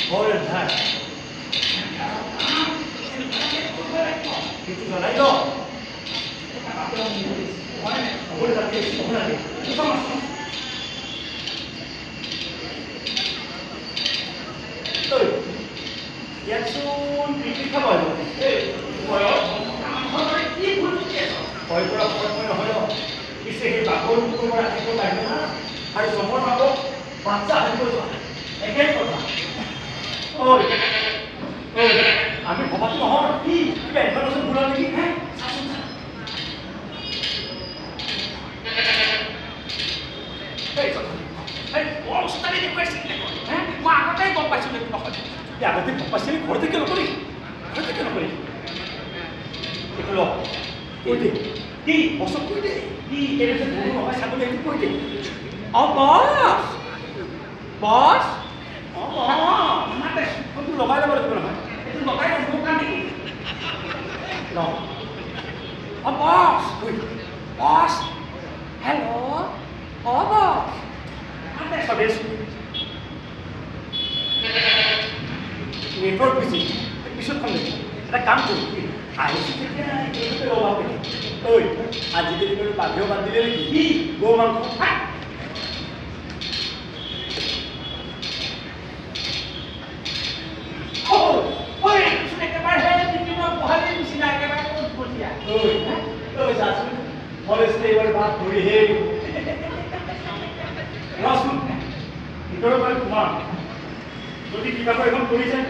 Hold it back. Itu salah itu. Boleh tak? Boleh. Sama. Oi. Yang sun pikir apa itu? Boyo. Ini pun dia. Boyo boyo. Isi kita pun orang itu tak ada. Hari semua aku baca itu. Again kota. Oi. Ami bapak tu mahal. Kita kalau sebulan lagi, orang sudah ada request ni, mak kata kau pasti nak nak. Ya, kata pasti ni korte kelo kori. Korte kelo kori. Itu loh. Korte. Di, masuk korte. Di, ini tu dulu apa satu lagi korte. Bos. Bos. Mata. Untuk lokal apa tu lokal? Itu lokal yang bukan ni. No. Bos. Bos. Hello. Oh, bos. Ada sabes. Network busy. Episode kan lagi. Ada काम tu. Ayo sih kita ini tu apa ni? Oi, आज के दिन में बाधियों बांध दिले लगी. गो मांगो. Oh, oi, sudah kebar है लेकिन वो बहुत ही खुशी लगे मैं तो बोल दिया. oi, सासू. फॉरेस्ट लेवल बात थोड़ी है. Rasul, itu orang kumar. Jadi kita kau ekam tulis kan?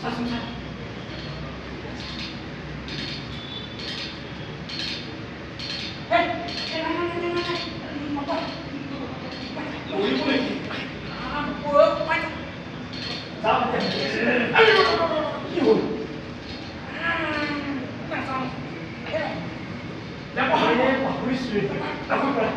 Sasun. Apa? Boleh boleh. Apa? Sampai. Ayo. Nasam. Dapat hari ni polis ni. Dapat.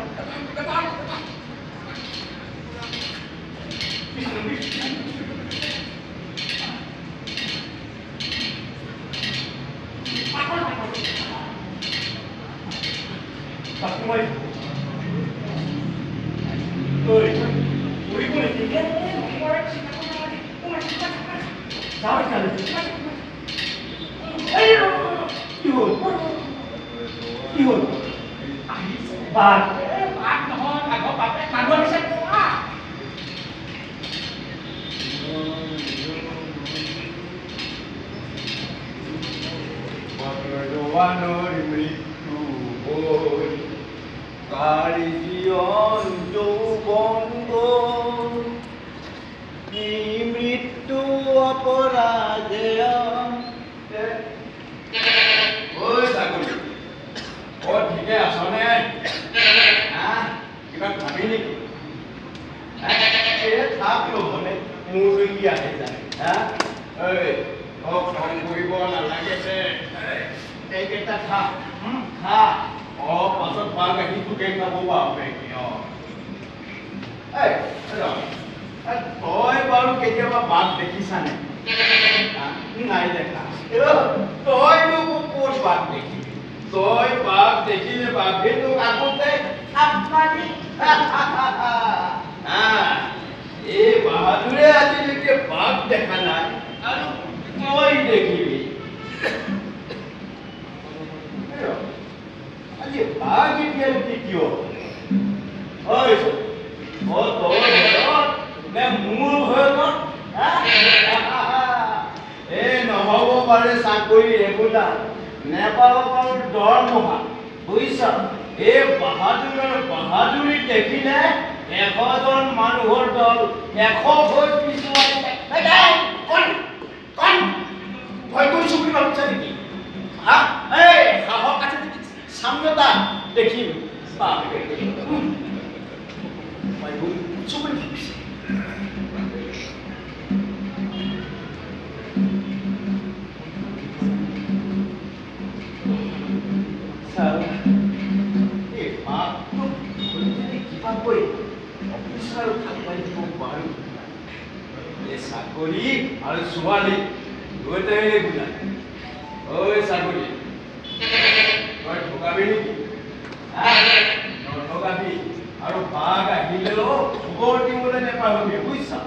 Baga, hilelo, gol di mulai nepa hobi, buisa.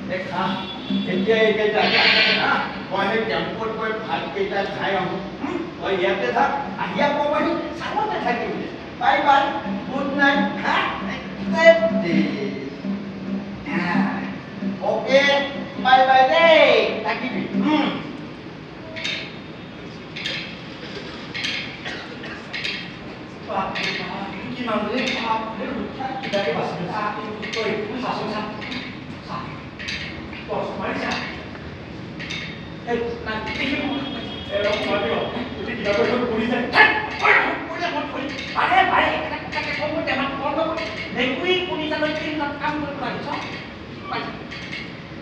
এতিয়া এইকেইটা না মই সেই টেম্পত গৈ ভাতকেইটা খাই আহোঁ তই ইয়াতে থাক আহি আকৌ মই চাঙতে থাকিম bye bye good night okay bye bye দেই থাকিবি কি মানুহে কিবাকে বাচিব তই শাসন চা বস মাৰিছা এই না দেখি এরকম মারিও তুই কিভাবে পুলিশ আরে ভাই একটা কম করতে আমার বন্ধ করে দেখুই পুলিশ আলো তিন লাখ কাম করে পাইছো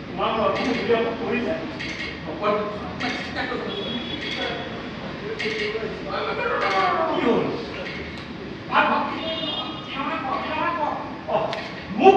তোমার তুমি ভিডিও পুলিশ ওপর চেষ্টা করো কি হল ভাগ ভাগ ক্ষমা ও মুখ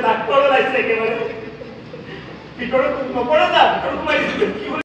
ডাক্তৰ ওলাইছে একেবাৰে ভিতৰত নপৰে যা ভিতৰত সোমাইছে